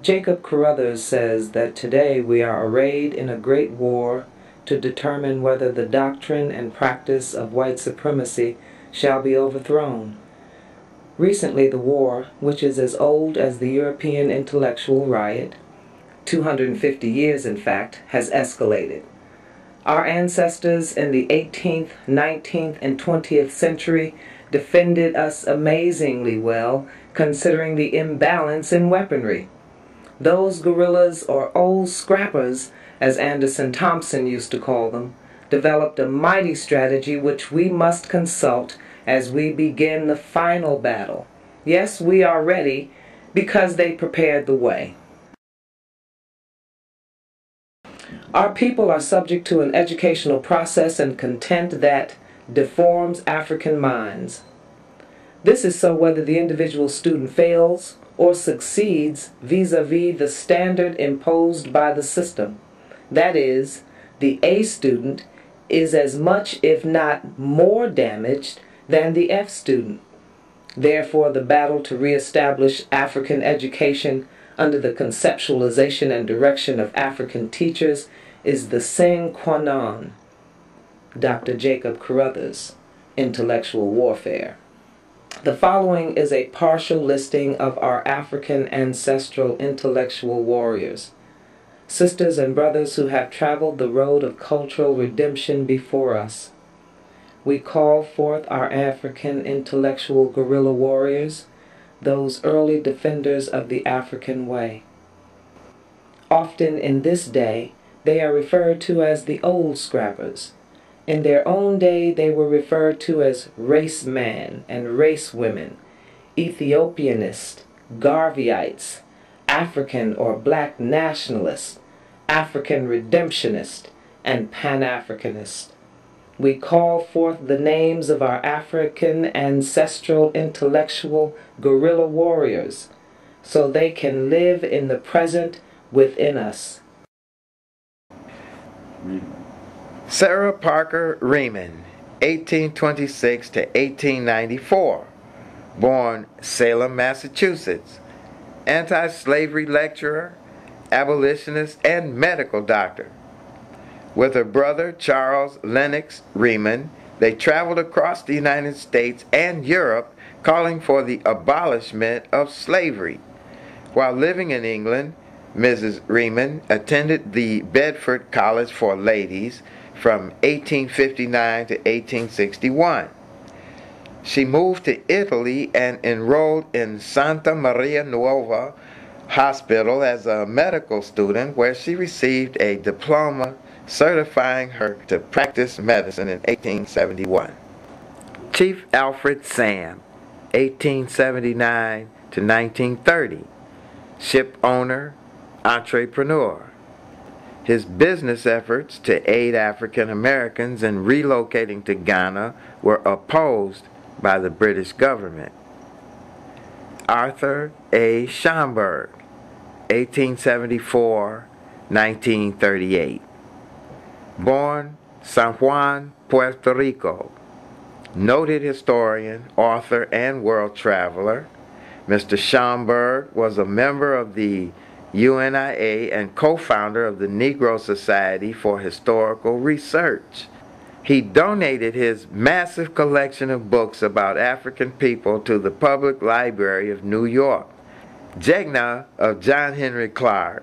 Jacob Carruthers says that today we are arrayed in a great war to determine whether the doctrine and practice of white supremacy shall be overthrown. Recently the war, which is as old as the European intellectual riot, 250 years in fact, has escalated. Our ancestors in the 18th, 19th, and 20th century defended us amazingly well, considering the imbalance in weaponry. Those guerrillas, or old scrappers, as Anderson Thompson used to call them, developed a mighty strategy which we must consult as we begin the final battle. Yes, we are ready because they prepared the way. Our people are subject to an educational process and content that deforms African minds. This is so whether the individual student fails or succeeds vis-a-vis the standard imposed by the system. That is, the A student is as much, if not more, damaged than the F student. Therefore, the battle to reestablish African education under the conceptualization and direction of African teachers is the sine qua non. Dr. Jacob Carruthers, Intellectual Warfare. The following is a partial listing of our African ancestral intellectual warriors, sisters and brothers who have traveled the road of cultural redemption before us. We call forth our African intellectual guerrilla warriors, those early defenders of the African way. Often in this day, they are referred to as the old scrappers. In their own day, they were referred to as race man and race women, Ethiopianists, Garveyites, African or black nationalists, African redemptionists, and Pan-Africanists. We call forth the names of our African ancestral intellectual guerrilla warriors so they can live in the present within us. Sarah Parker Remond, 1826 to 1894, born Salem, Massachusetts, anti-slavery lecturer, abolitionist, and medical doctor. With her brother Charles Lennox Remond, they traveled across the United States and Europe calling for the abolishment of slavery. While living in England, Mrs. Remond attended the Bedford College for Ladies from 1859 to 1861. She moved to Italy and enrolled in Santa Maria Nuova Hospital as a medical student, where she received a diploma certifying her to practice medicine in 1871. Chief Alfred Sam, 1879 to 1930, ship owner, entrepreneur. His business efforts to aid African Americans in relocating to Ghana were opposed by the British government. Arthur A. Schomburg, 1874-1938. Born San Juan, Puerto Rico. Noted historian, author, and world traveler, Mr. Schomburg was a member of the UNIA and co-founder of the Negro Society for Historical Research. He donated his massive collection of books about African people to the Public Library of New York. Jegna of John Henry Clark.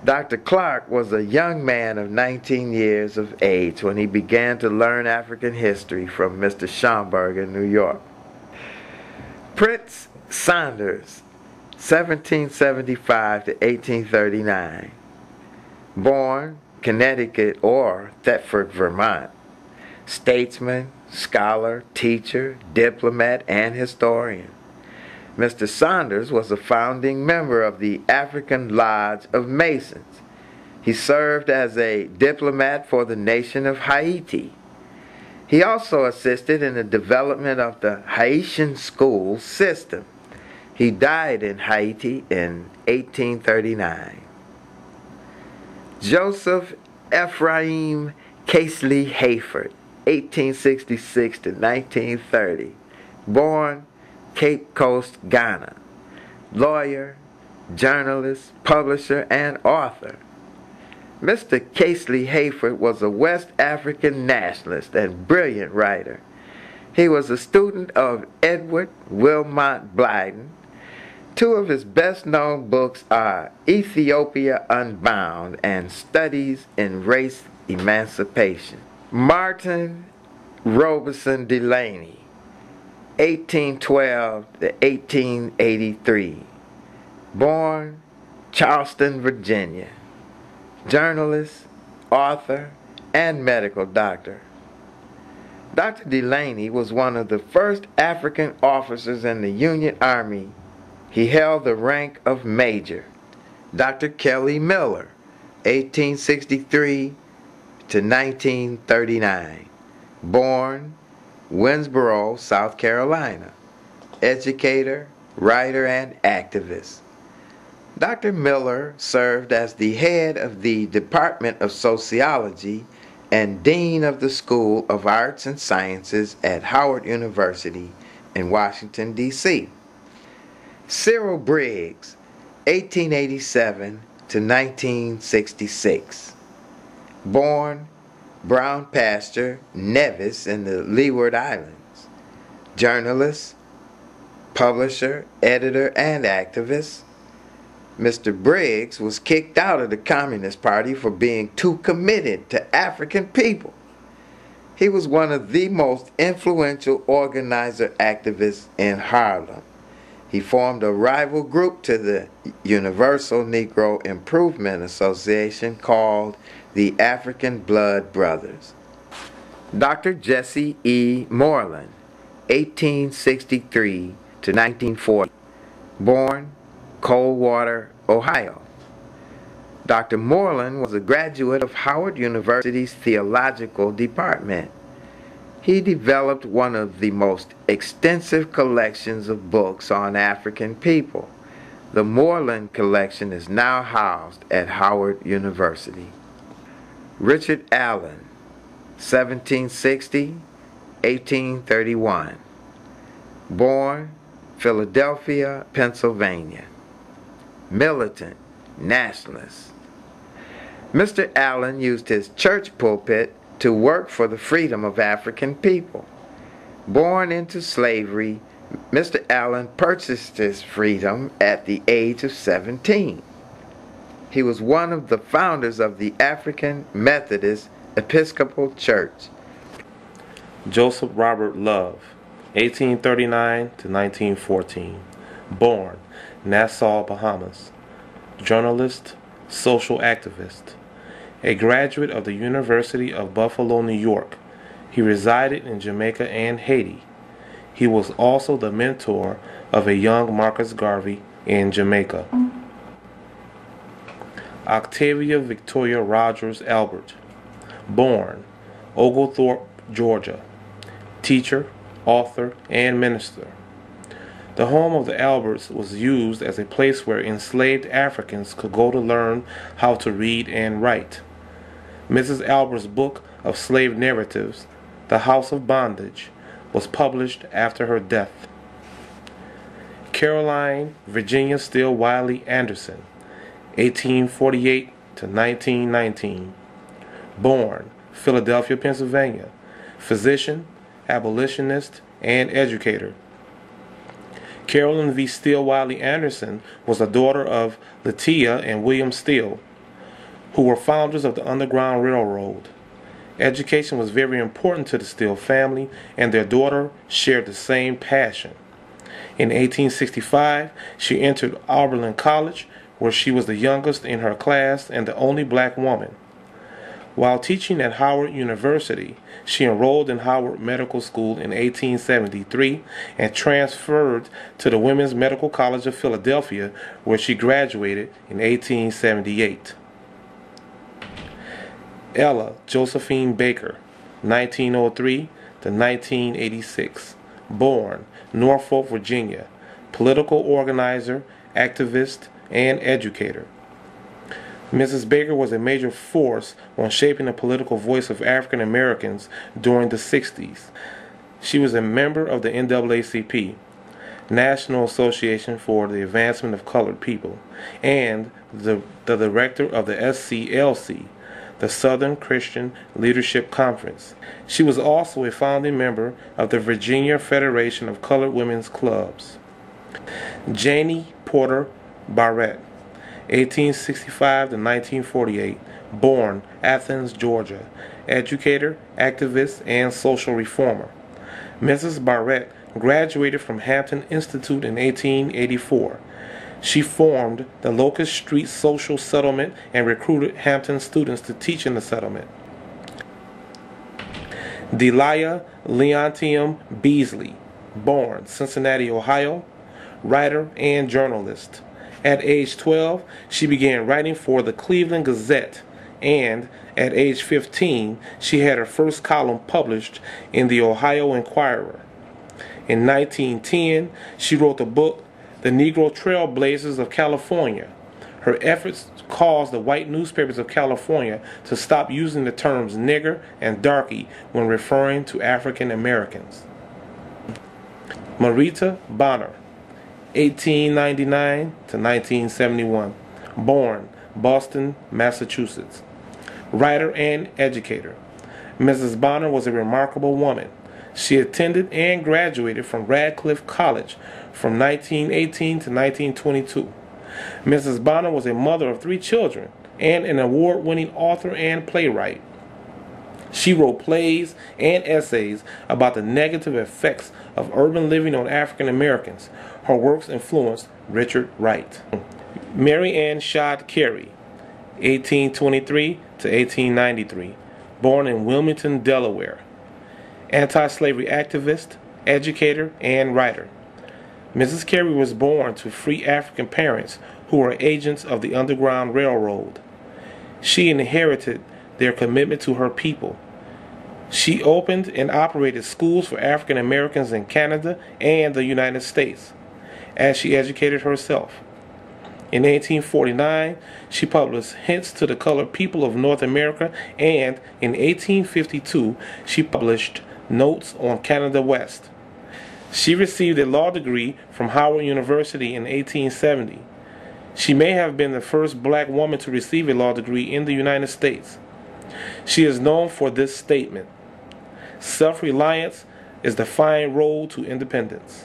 Dr. Clark was a young man of 19 years of age when he began to learn African history from Mr. Schomburg in New York. Prince Saunders, 1775 to 1839. Born Connecticut or Thetford, Vermont. Statesman, scholar, teacher, diplomat, and historian. Mr. Saunders was a founding member of the African Lodge of Masons. He served as a diplomat for the nation of Haiti. He also assisted in the development of the Haitian school system. He died in Haiti in 1839. Joseph Ephraim Casely Hayford, 1866 to 1930. Born Cape Coast, Ghana. Lawyer, journalist, publisher, and author. Mr. Casely Hayford was a West African nationalist and brilliant writer. He was a student of Edward Wilmot Blyden. Two of his best-known books are Ethiopia Unbound and Studies in Race Emancipation. Martin Robeson Delaney, 1812 to 1883. Born Charleston, Virginia. Journalist, author, and medical doctor. Dr. Delaney was one of the first African officers in the Union Army. He held the rank of major. Dr. Kelly Miller, 1863 to 1939. Born Winsboro, South Carolina. Educator, writer, and activist. Dr. Miller served as the head of the Department of Sociology and Dean of the School of Arts and Sciences at Howard University in Washington, D.C. Cyril Briggs, 1887 to 1966. Born Brown Pasture, Nevis in the Leeward Islands. Journalist, publisher, editor, and activist. Mr. Briggs was kicked out of the Communist Party for being too committed to African people. He was one of the most influential organizer activists in Harlem. He formed a rival group to the Universal Negro Improvement Association called the African Blood Brothers. Dr. Jesse E. Moorland, 1863 to 1940. Born Coldwater, Ohio. Dr. Moorland was a graduate of Howard University's Theological Department. He developed one of the most extensive collections of books on African people. The Moorland collection is now housed at Howard University. Richard Allen, 1760-1831. Born Philadelphia, Pennsylvania. Militant, nationalist. Mr. Allen used his church pulpit to work for the freedom of African people. Born into slavery, Mr. Allen purchased his freedom at the age of 17. He was one of the founders of the African Methodist Episcopal Church. Joseph Robert Love, 1839 to 1914. Born Nassau, Bahamas. Journalist, social activist. A graduate of the University of Buffalo, New York. He resided in Jamaica and Haiti. He was also the mentor of a young Marcus Garvey in Jamaica. Octavia Victoria Rogers Albert. Born Oglethorpe, Georgia. Teacher, author, and minister. The home of the Alberts was used as a place where enslaved Africans could go to learn how to read and write. Mrs. Albert's book of slave narratives, The House of Bondage, was published after her death. Caroline Virginia Steele Wiley Anderson, 1848 to 1919. Born Philadelphia, Pennsylvania. Physician, abolitionist, and educator. Carolyn V. Steele Wiley Anderson was the daughter of Letitia and William Steele, who were founders of the Underground Railroad. Education was very important to the Steele family, and their daughter shared the same passion. In 1865, she entered Oberlin College, where she was the youngest in her class and the only black woman. While teaching at Howard University, she enrolled in Howard Medical School in 1873 and transferred to the Women's Medical College of Philadelphia, where she graduated in 1878. Ella Josephine Baker, 1903 to 1986. Born Norfolk, Virginia. Political organizer, activist, and educator. Mrs. Baker was a major force on shaping the political voice of African Americans during the 60s. She was a member of the NAACP. National Association for the Advancement of Colored People, and the director of the SCLC, the Southern Christian Leadership Conference. She was also a founding member of the Virginia Federation of Colored Women's Clubs. Janie Porter Barrett, 1865 to 1948, born Athens, Georgia, educator, activist, and social reformer. Mrs. Barrett graduated from Hampton Institute in 1884. She formed the Locust Street Social Settlement and recruited Hampton students to teach in the settlement. Deliah Leontium Beasley, born Cincinnati, Ohio, writer and journalist. At age 12, she began writing for the Cleveland Gazette, and at age 15, she had her first column published in the Ohio Inquirer. In 1910, she wrote the book, The Negro Trailblazers of California. Her efforts caused the white newspapers of California to stop using the terms nigger and darky when referring to African Americans. Marita Bonner, 1899 to 1971, born Boston, Massachusetts. Writer and educator. Mrs. Bonner was a remarkable woman. She attended and graduated from Radcliffe College from 1918 to 1922. Mrs. Bonner was a mother of 3 children and an award-winning author and playwright. She wrote plays and essays about the negative effects of urban living on African Americans. Her works influenced Richard Wright. Mary Ann Shad Cary, 1823 to 1893, born in Wilmington, Delaware. Anti-slavery activist, educator, and writer. Mrs. Cary was born to free African parents who were agents of the Underground Railroad. She inherited their commitment to her people. She opened and operated schools for African Americans in Canada and the United States, as she educated herself. In 1849, she published Hints to the Colored People of North America, and in 1852, she published Notes on Canada West. She received a law degree from Howard University in 1870. She may have been the first black woman to receive a law degree in the United States. She is known for this statement: self-reliance is the fine road to independence.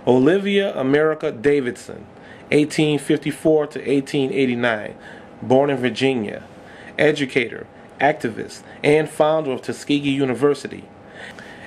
Olivia America Davidson, 1854 to 1889, born in Virginia, educator, activist, and founder of Tuskegee University.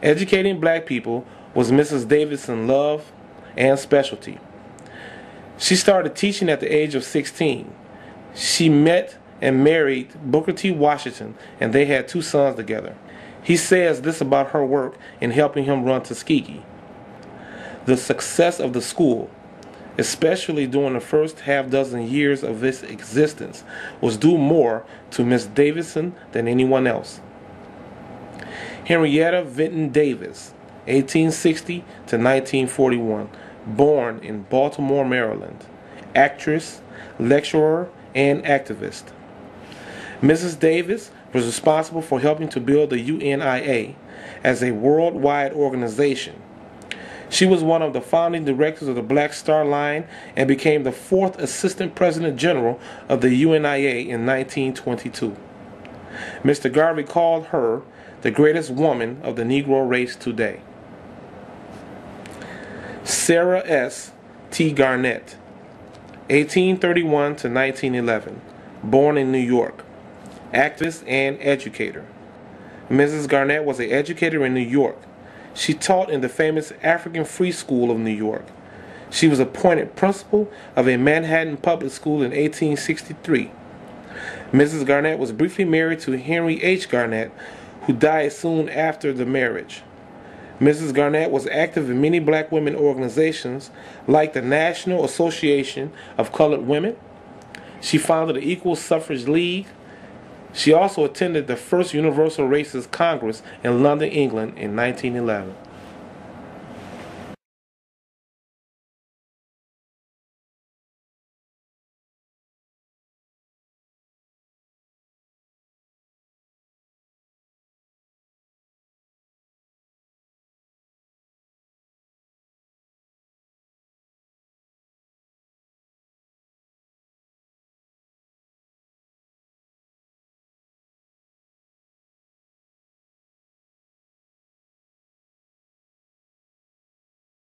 Educating black people was Mrs. Davidson's love and specialty. She started teaching at the age of 16. She met and married Booker T. Washington, and they had 2 sons together. He says this about her work in helping him run Tuskegee: the success of the school, especially during the first half-dozen years of its existence, was due more to Miss Davidson than anyone else. Henrietta Vinton Davis, 1860 to 1941, born in Baltimore, Maryland, actress, lecturer, and activist. Mrs. Davis was responsible for helping to build the UNIA as a worldwide organization. She was one of the founding directors of the Black Star Line and became the 4th Assistant President General of the UNIA in 1922. Mr. Garvey called her the greatest woman of the Negro race today. Sarah S. T. Garnet, 1831 to 1911, born in New York, activist and educator. Mrs. Garnet was an educator in New York. She taught in the famous African Free School of New York. She was appointed principal of a Manhattan public school in 1863. Mrs. Garnet was briefly married to Henry H. Garnet, who died soon after the marriage. Mrs. Garnet was active in many black women organizations like the National Association of Colored Women. She founded the Equal Suffrage League. She also attended the first Universal Races Congress in London, England in 1911.